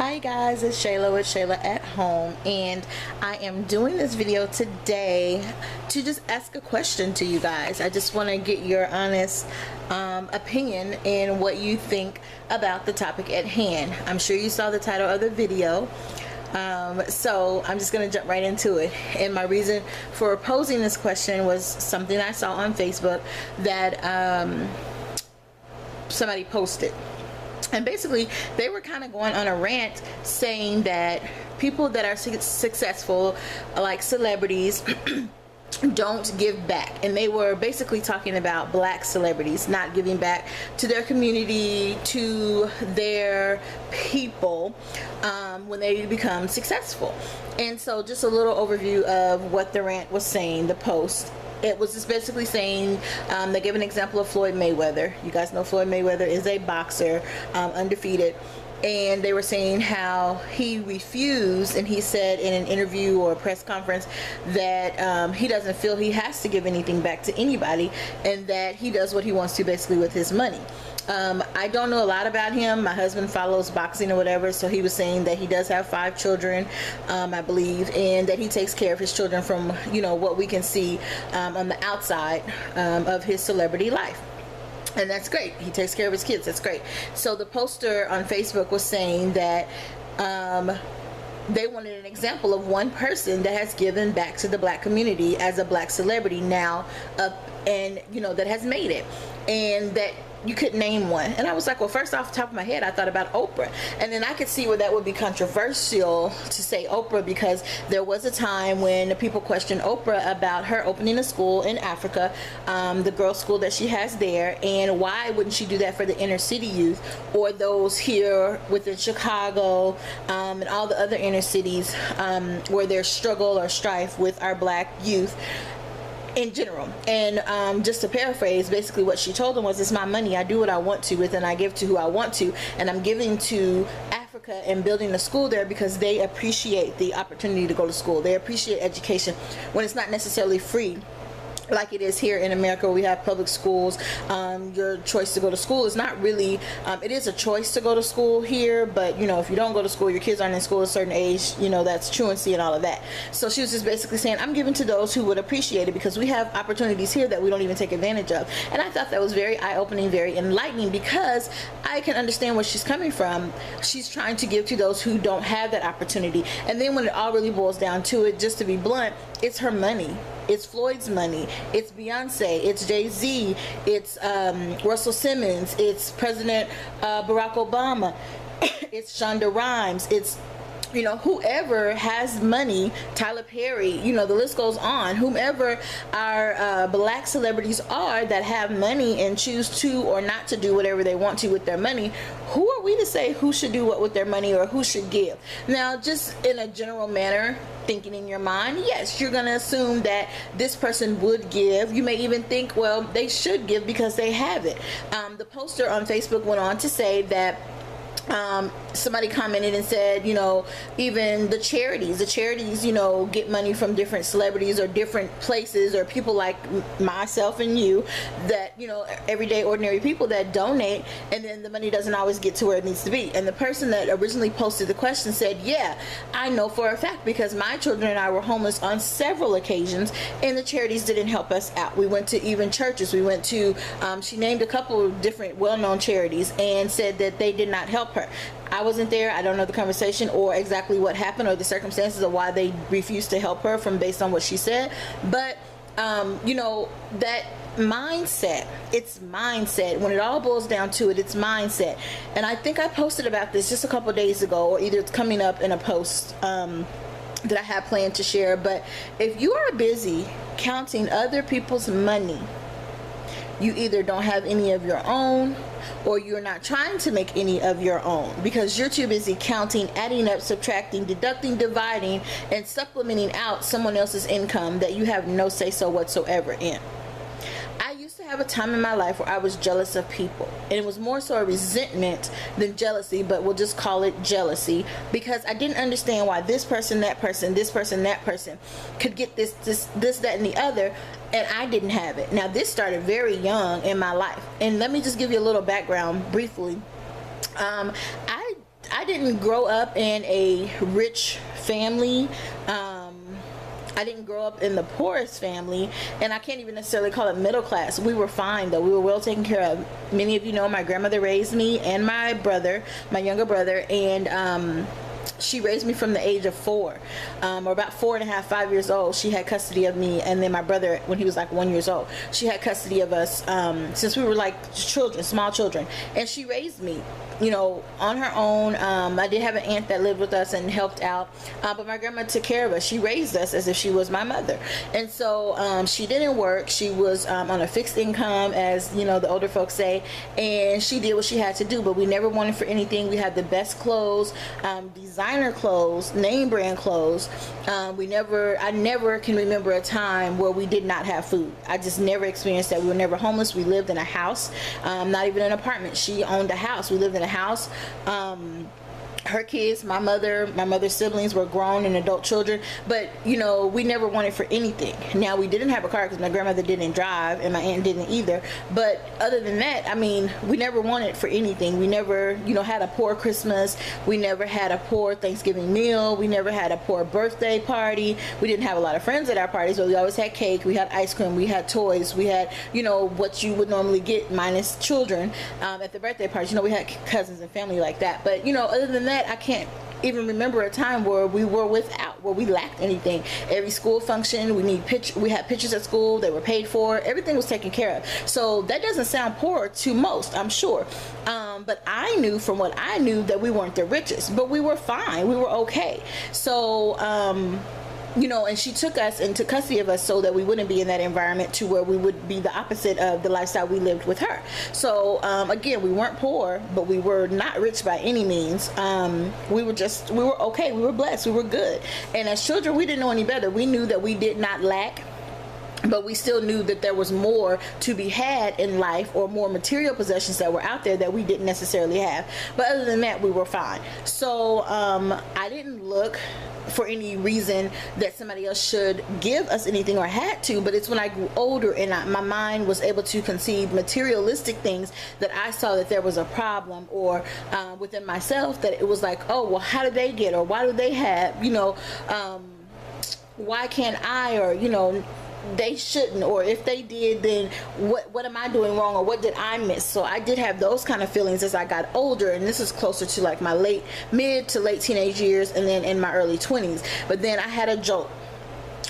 Hi guys, it's Shayla with Shayla at Home, and I am doing this video today to just ask a question to you guys. I just want to get your honest opinion and what you think about the topic at hand. I'm sure you saw the title of the video, so I'm just going to jump right into it. And my reason for posing this question was something I saw on Facebook that somebody posted. And basically, they were kind of going on a rant saying that people that are successful, like celebrities, don't give back. And they were basically talking about black celebrities not giving back to their community, to their people, when they become successful. And so just a little overview of what the rant was saying, the post. It was just basically saying, they gave an example of Floyd Mayweather. You guys know Floyd Mayweather is a boxer, undefeated. And they were saying how he refused, and he said in an interview or a press conference that he doesn't feel he has to give anything back to anybody, and that he does what he wants to basically with his money. I don't know a lot about him. My husband follows boxing or whatever, so he was saying that he does have 5 children, I believe, and that he takes care of his children from, you know, what we can see on the outside of his celebrity life. And that's great. He takes care of his kids. That's great. So the poster on Facebook was saying that they wanted an example of one person that has given back to the black community as a black celebrity now, and you know, that has made it, and that you could name one. And I was like, well, first off the top of my head, I thought about Oprah, and then I could see where that would be controversial to say Oprah, because there was a time when people questioned Oprah about her opening a school in Africa, the girls' school that she has there, and why wouldn't she do that for the inner city youth or those here within Chicago, and all the other inner cities where there's struggle or strife with our black youth in general. And just to paraphrase, basically what she told them was, it's my money, I do what I want to with, and I give to who I want to, and I'm giving to Africa and building a school there because they appreciate the opportunity to go to school. They appreciate education when it's not necessarily free like it is here in America, where we have public schools. Your choice to go to school is not really, it is a choice to go to school here, but you know, if you don't go to school, your kids aren't in school at a certain age, you know, that's truancy and all of that. So she was just basically saying, I'm giving to those who would appreciate it, because we have opportunities here that we don't even take advantage of. And I thought that was very eye-opening, very enlightening, because I can understand where she's coming from. She's trying to give to those who don't have that opportunity. And then when it all really boils down to it, just to be blunt, it's her money. It's Floyd's money. It's Beyonce. It's Jay-Z. It's Russell Simmons. It's President Barack Obama. It's Shonda Rhimes. It's, you know, whoever has money, Tyler Perry, you know, the list goes on. Whomever our black celebrities are that have money and choose to or not to do whatever they want to with their money, who are we to say who should do what with their money or who should give? Now, just in a general manner, thinking in your mind, yes, you're going to assume that this person would give. You may even think, well, they should give because they have it. The poster on Facebook went on to say that somebody commented and said, you know, even the charities, you know, get money from different celebrities or different places, or people like myself and you, that, you know, everyday ordinary people that donate, and then the money doesn't always get to where it needs to be. And the person that originally posted the question said, yeah, I know for a fact, because my children and I were homeless on several occasions, and the charities didn't help us out. We went to even churches. We went to, she named a couple of different well-known charities and said that they did not help her. I wasn't there. I don't know the conversation or exactly what happened or the circumstances of why they refused to help her, from based on what she said. But you know, that mindset, it's mindset. When it all boils down to it, it's mindset. And I think I posted about this just a couple days ago, or either it's coming up in a post that I have planned to share. But if you are busy counting other people's money, you either don't have any of your own, or you're not trying to make any of your own, because you're too busy counting, adding up, subtracting, deducting, dividing, and supplementing out someone else's income that you have no say-so whatsoever in. I used to have a time in my life where I was jealous of people, and it was more so a resentment than jealousy, but we'll just call it jealousy, because I didn't understand why this person, that person, this person, that person could get this, that, and the other, and I didn't have it. Now, this started very young in my life, and let me just give you a little background briefly. I didn't grow up in a rich family. I didn't grow up in the poorest family, and I can't even necessarily call it middle class. We were fine though. We were well taken care of. Many of you know my grandmother raised me and my brother, my younger brother, and she raised me from the age of 4, or about 4.5, 5 years old. She had custody of me, and then my brother when he was like 1 year old. She had custody of us since we were like children, small children, and she raised me, you know, on her own. I did have an aunt that lived with us and helped out, but my grandma took care of us. She raised us as if she was my mother, and so she didn't work. She was on a fixed income, as you know the older folks say, and she did what she had to do. But we never wanted for anything. We had the best clothes, designer clothes, name brand clothes. I never can remember a time where we did not have food. I just never experienced that. We were never homeless. We lived in a house, not even an apartment. She owned a house. We lived in a house. Her kids, my mother's siblings were grown and adult children, but you know, we never wanted for anything. Now, we didn't have a car because my grandmother didn't drive and my aunt didn't either, but other than that, I mean, we never wanted for anything. We never, you know, had a poor Christmas. We never had a poor Thanksgiving meal. We never had a poor birthday party. We didn't have a lot of friends at our parties, but we always had cake, we had ice cream, we had toys, we had, you know, what you would normally get minus children at the birthday parties. You know, we had cousins and family like that, but you know, other than that, I can't even remember a time where we were without, where we lacked anything. Every school function, we had pictures at school, they were paid for, everything was taken care of. So that doesn't sound poor to most, I'm sure. But I knew from what I knew that we weren't the richest, but we were fine, we were okay. So you know, and she took us and took custody of us so that we wouldn't be in that environment to where we would be the opposite of the lifestyle we lived with her. So again, we weren't poor, but we were not rich by any means. We were okay, we were blessed, we were good. And as children, we didn't know any better. We knew that we did not lack, but we still knew that there was more to be had in life, or more material possessions that were out there that we didn't necessarily have. But other than that, we were fine. So I didn't look for any reason that somebody else should give us anything or had to, but it's when I grew older and my mind was able to conceive materialistic things that I saw that there was a problem, or within myself, that it was like, oh, well, how did they get, or why do they have, you know, why can't I, or, you know, they shouldn't, or if they did, then what am I doing wrong, or what did I miss? So I did have those kind of feelings as I got older, and this is closer to like my mid to late teenage years, and then in my early 20s. But then I had a jolt.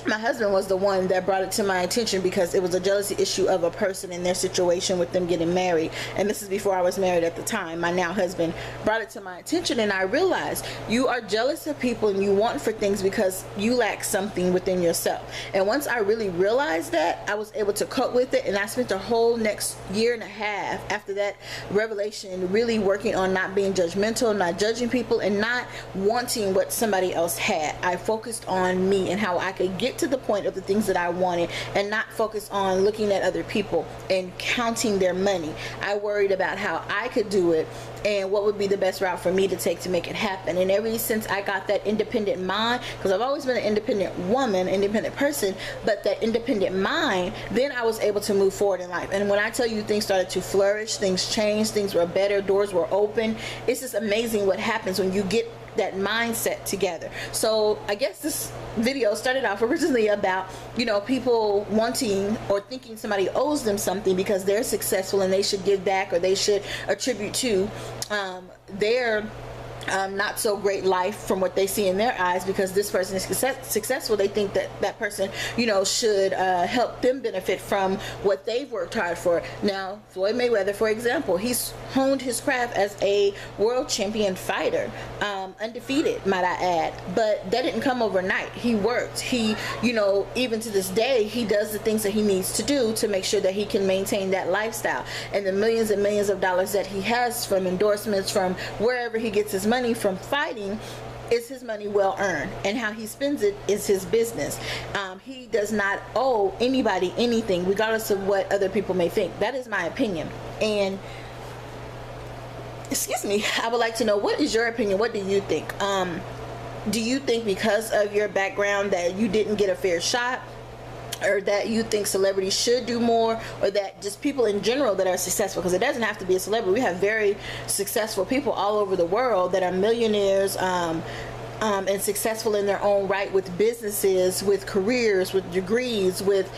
My husband was the one that brought it to my attention, because it was a jealousy issue of a person in their situation with them getting married, and this is before I was married at the time. My now husband brought it to my attention, and I realized you are jealous of people and you want for things because you lack something within yourself. And once I really realized that, I was able to cope with it, and I spent the whole next year and a half after that revelation really working on not being judgmental, not judging people, and not wanting what somebody else had. I focused on me and how I could get to the point of the things that I wanted, and not focus on looking at other people and counting their money. I worried about how I could do it and what would be the best route for me to take to make it happen. And ever since I got that independent mind, because I've always been an independent woman, independent person, but that independent mind, then I was able to move forward in life. And when I tell you things started to flourish, things changed, things were better, doors were open, it's just amazing what happens when you get that mindset together. So I guess this video started off originally about, you know, people wanting or thinking somebody owes them something because they're successful and they should give back, or they should attribute to their not so great life from what they see in their eyes, because this person is successful. They think that that person, you know, should help them benefit from what they've worked hard for. Now, Floyd Mayweather, for example, he's honed his craft as a world champion fighter, undefeated, might I add, but that didn't come overnight. He worked. He, you know, even to this day, he does the things that he needs to do to make sure that he can maintain that lifestyle. And the millions and millions of dollars that he has from endorsements, from wherever he gets his money from fighting, is his money well earned, and how he spends it is his business. He does not owe anybody anything, regardless of what other people may think. That is my opinion. And excuse me, I would like to know, what is your opinion? What do you think? Do you think because of your background that you didn't get a fair shot? or that you think celebrities should do more, or that just people in general that are successful, because it doesn't have to be a celebrity. We have very successful people all over the world that are millionaires, and successful in their own right, with businesses, with careers, with degrees, with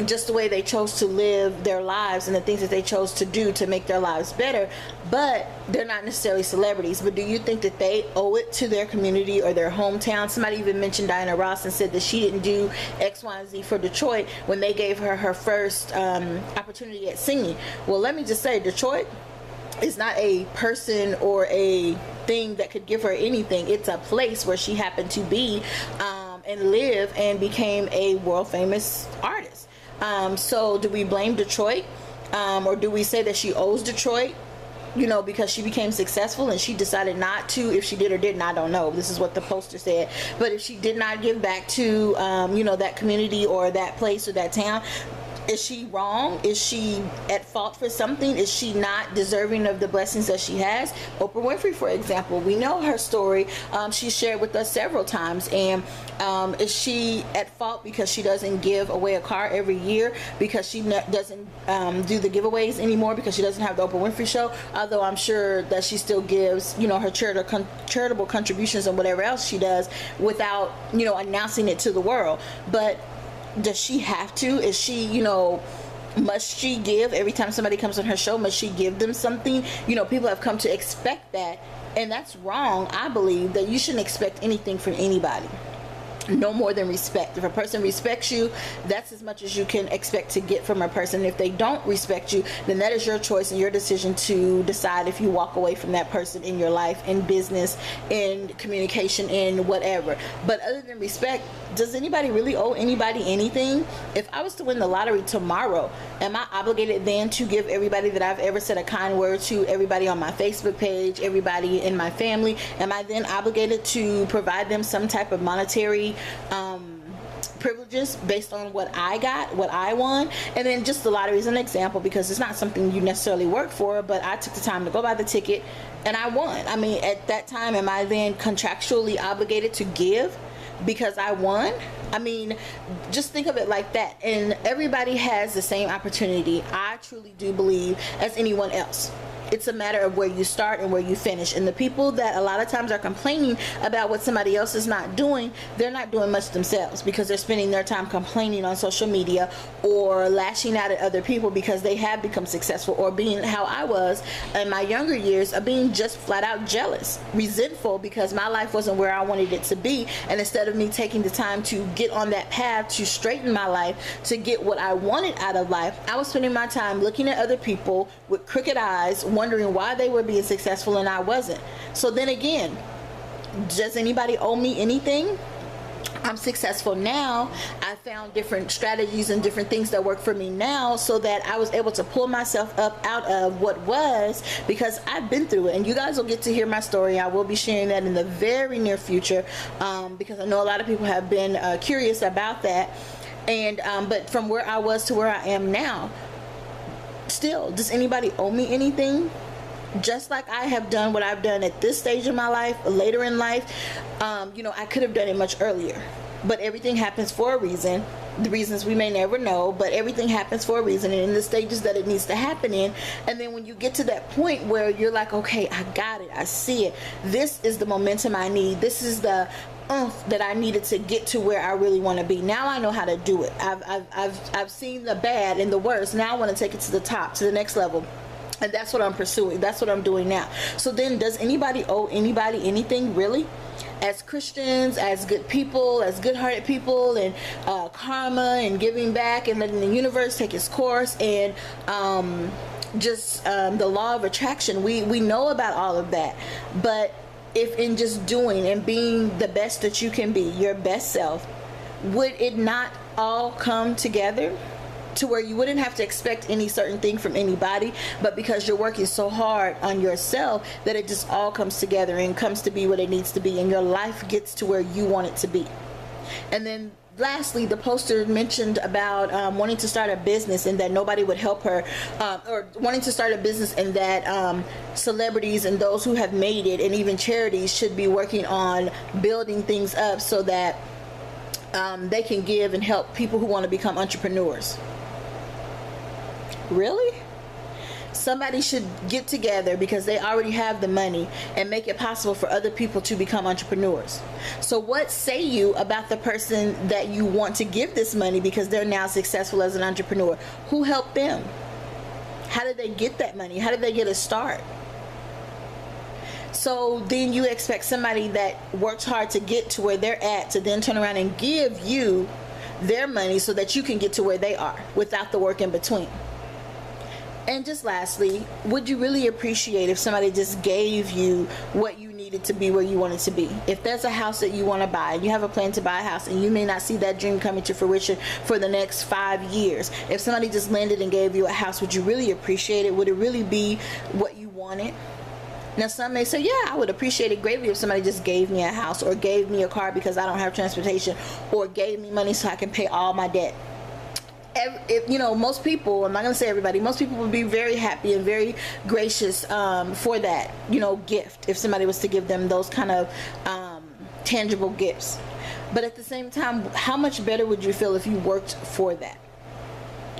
just the way they chose to live their lives and the things that they chose to do to make their lives better. But they're not necessarily celebrities. But do you think that they owe it to their community or their hometown? Somebody even mentioned Diana Ross and said that she didn't do X, Y, and Z for Detroit when they gave her her first opportunity at singing. Well, let me just say, Detroit is not a person or a thing that could give her anything. It's a place where she happened to be and live, and became a world famous artist. So do we blame Detroit, or do we say that she owes Detroit, because she became successful and she decided not to? If she did or didn't, I don't know. This is what the poster said. But if she did not give back to that community or that place or that town, is she wrong? Is she at fault for something? Is she not deserving of the blessings that she has? Oprah Winfrey, for example, we know her story. She shared with us several times. And is she at fault because she doesn't give away a car every year? Because she doesn't do the giveaways anymore? Because she doesn't have the Oprah Winfrey Show? Although I'm sure that she still gives, her charitable contributions and whatever else she does without, announcing it to the world. But does she have to? Is she, must she give every time somebody comes on her show? Must she give them something? People have come to expect that, and that's wrong. I believe that you shouldn't expect anything from anybody. No more than respect. If a person respects you, that's as much as you can expect to get from a person. If they don't respect you, then that is your choice and your decision to decide if you walk away from that person in your life, in business, in communication, in whatever. But other than respect, does anybody really owe anybody anything? If I was to win the lottery tomorrow, am I obligated then to give everybody that I've ever said a kind word to, everybody on my Facebook page, everybody in my family, am I then obligated to provide them some type of monetary privileges based on what I got, what I won? And then just the lottery is an example, because it's not something you necessarily work for, but I took the time to go buy the ticket and I won. I mean, at that time, am I then contractually obligated to give because I won? I mean, just think of it like that. And everybody has the same opportunity, I truly do believe, as anyone else. It's a matter of where you start and where you finish. And the people that a lot of times are complaining about what somebody else is not doing, they're not doing much themselves, because they're spending their time complaining on social media or lashing out at other people because they have become successful, or being, how I was in my younger years, of being just flat out jealous, resentful because my life wasn't where I wanted it to be. And instead of me taking the time to get on that path to straighten my life, to get what I wanted out of life, I was spending my time looking at other people with crooked eyes, wondering why they were being successful and I wasn't. So then again, does anybody owe me anything? I'm successful now. I found different strategies and different things that work for me now, so that I was able to pull myself up out of what was, because I've been through it. And you guys will get to hear my story. I will be sharing that in the very near future, because I know a lot of people have been curious about that. And but from where I was to where I am now, still, does anybody owe me anything? Just like I have done what I've done at this stage of my life, later in life, I could have done it much earlier. But everything happens for a reason. The reasons we may never know, but everything happens for a reason, and in the stages that it needs to happen in. And then when you get to that point where you're like, okay, I got it, I see it, this is the momentum I need, this is the oomph that I needed to get to where I really want to be. Now I know how to do it. I've seen the bad and the worst. Now I want to take it to the top, to the next level. And that's what I'm pursuing. That's what I'm doing now. So then, does anybody owe anybody anything, really? As Christians, as good people, as good-hearted people, and karma and giving back and letting the universe take its course, and the law of attraction, we know about all of that. But if in just doing and being the best that you can be, your best self, would it not all come together to where you wouldn't have to expect any certain thing from anybody, but because you're working so hard on yourself, that it just all comes together and comes to be what it needs to be, and your life gets to where you want it to be? And then lastly, the poster mentioned about wanting to start a business and that nobody would help her, or wanting to start a business, and that celebrities and those who have made it, and even charities, should be working on building things up so that they can give and help people who want to become entrepreneurs. Really? Somebody should get together because they already have the money and make it possible for other people to become entrepreneurs. So what say you about the person that you want to give this money because they're now successful as an entrepreneur? Who helped them? How did they get that money? How did they get a start? So then you expect somebody that works hard to get to where they're at to then turn around and give you their money so that you can get to where they are without the work in between. And just lastly, would you really appreciate if somebody just gave you what you needed to be where you wanted to be? If there's a house that you want to buy and you have a plan to buy a house and you may not see that dream coming to fruition for the next 5 years, if somebody just landed and gave you a house, would you really appreciate it? Would it really be what you wanted? Now some may say, yeah, I would appreciate it greatly if somebody just gave me a house or gave me a car because I don't have transportation, or gave me money so I can pay all my debt. You know, most people, I'm not going to say everybody, most people would be very happy and very gracious for that, you know, gift, if somebody was to give them those kind of tangible gifts. But at the same time, how much better would you feel if you worked for that?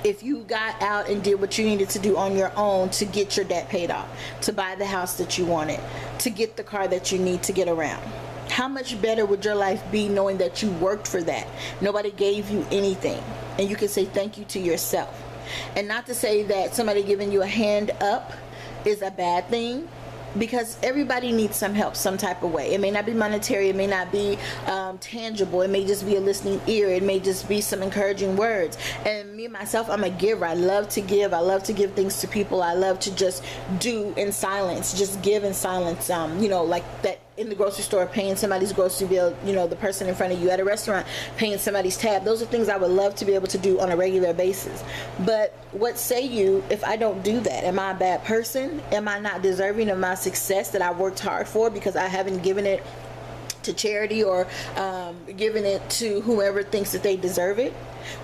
If you got out and did what you needed to do on your own to get your debt paid off, to buy the house that you wanted, to get the car that you need to get around. How much better would your life be knowing that you worked for that? Nobody gave you anything, and you can say thank you to yourself. And not to say that somebody giving you a hand up is a bad thing, because everybody needs some help some type of way. It may not be monetary, it may not be tangible, it may just be a listening ear, it may just be some encouraging words. And me myself, I'm a giver. I love to give. I love to give things to people. I love to just do in silence, just give in silence. You know, like that in the grocery store, paying somebody's grocery bill, you know, the person in front of you at a restaurant, paying somebody's tab. Those are things I would love to be able to do on a regular basis. But what say you if I don't do that? Am I a bad person? Am I not deserving of my success that I worked hard for because I haven't given it to charity or given it to whoever thinks that they deserve it?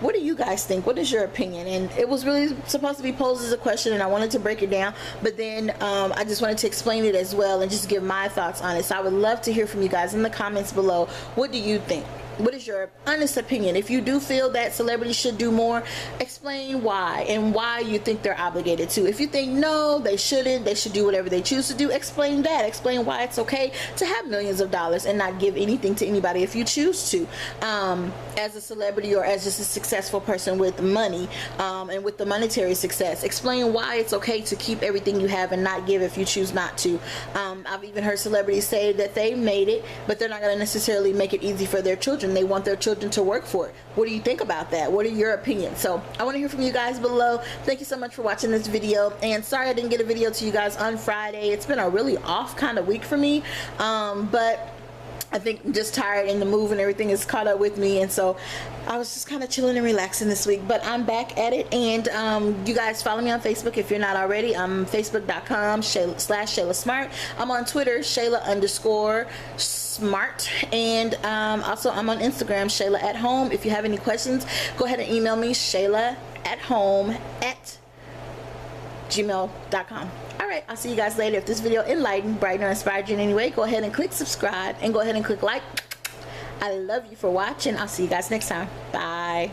What do you guys think? What is your opinion? And it was really supposed to be posed as a question, and I wanted to break it down, but then I just wanted to explain it as well and just give my thoughts on it. So I would love to hear from you guys in the comments below. What do you think? What is your honest opinion? If you do feel that celebrities should do more, explain why and why you think they're obligated to. If you think no, they shouldn't, they should do whatever they choose to do, explain that. Explain why it's okay to have millions of dollars and not give anything to anybody if you choose to. As a celebrity or as just a successful person with money and with the monetary success, explain why it's okay to keep everything you have and not give if you choose not to. I've even heard celebrities say that they made it, but they're not going to necessarily make it easy for their children. They want their children to work for it. What do you think about that? What are your opinions? So I want to hear from you guys below. Thank you so much for watching this video, and sorry I didn't get a video to you guys on Friday. It's been a really off kind of week for me, but I think I'm just tired and the move and everything is caught up with me, and so I was just kind of chilling and relaxing this week. But I'm back at it, and you guys follow me on Facebook if you're not already. I'm facebook.com/Shayla Smart. I'm on Twitter, Shayla_Smart, and also I'm on Instagram, Shayla at Home. If you have any questions, go ahead and email me, ShaylaAtHome@gmail.com. Alright, I'll see you guys later. If this video enlightened, brightened, or inspired you in any way, go ahead and click subscribe and go ahead and click like. I love you for watching. I'll see you guys next time. Bye.